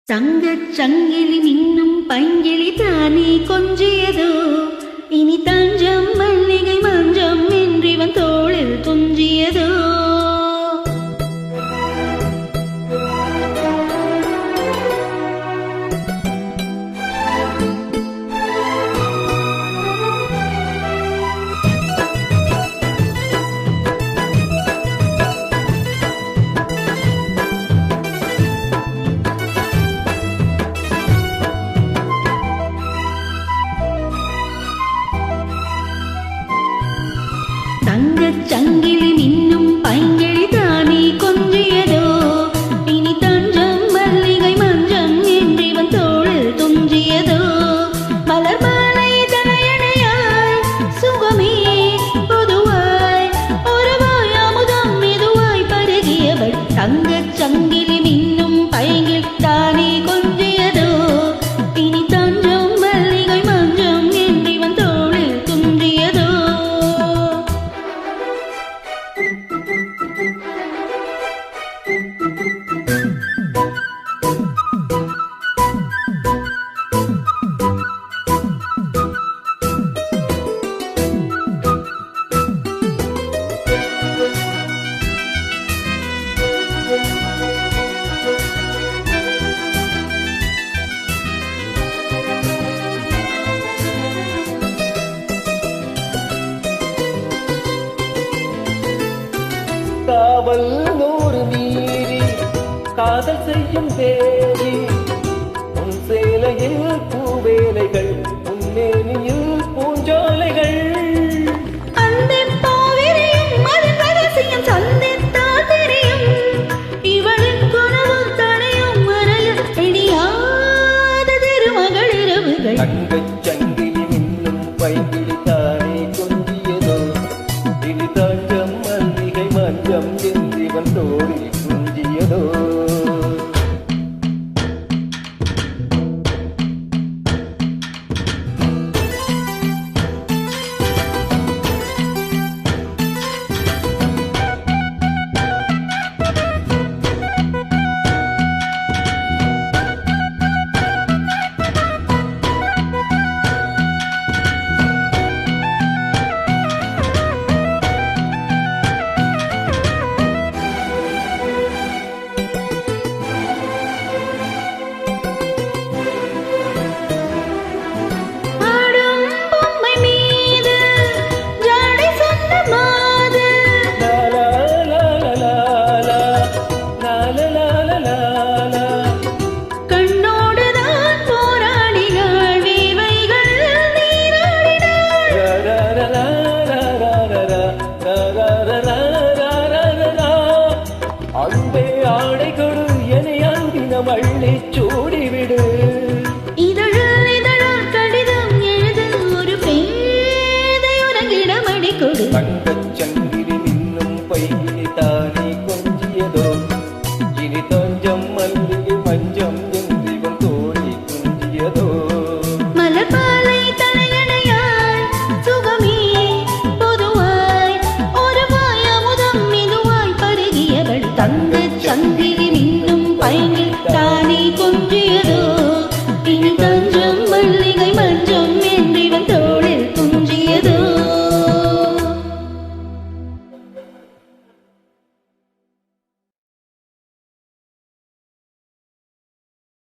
தங்கச் சங்கிலி மின்னும் பைங்கிளி தானே கொஞ்சியதோ, இனி தஞ்சம் மல்லிகை மஞ்சம் என்றிவன் தோளில் துஞ்சியதோ. தங்கச் சங்கிலி மின்னும் பைங்கிளி தானே கொஞ்சியதோ, இனி தஞ்சம் மல்லிகை மஞ்சம் என்றிவன் தோளில் துஞ்சியதோ. மலர் மாலை தனையணையாய் சுகமே பொதுவாய் ஒருவாய் அமுதம் மெதுவாய் பருகியவள். தங்கச் சங்கிலி மின்னும் பைங்கிளி தானே கொஞ்சியதோ, இனி தஞ்சம் மல்லிகை மஞ்சம் என்றிவன் தோளில் துஞ்சியதோ. காவல் நூறு மீறி காதல் செய்யும் தேவி, உன் சேலையில் பூவேலைகள் உன்னேனியில் பூஞ்சோலைகள். தங்கச் சங்கிலி மின்னும் பைங்கிளி தானே கொஞ்சியதோ, இனி தஞ்சம் மல்லிகை மஞ்சம் என்றிவன் தோளில் துஞ்சியதோ. அன்பே ஆடை கொடு என்னை அன்பினம் அள்ளி சூடிவிடு. இதழால் இதழால் கடிதம் எழுத ஒரு பேதை உனக்கிடம் அடி கொடு. தங்கச்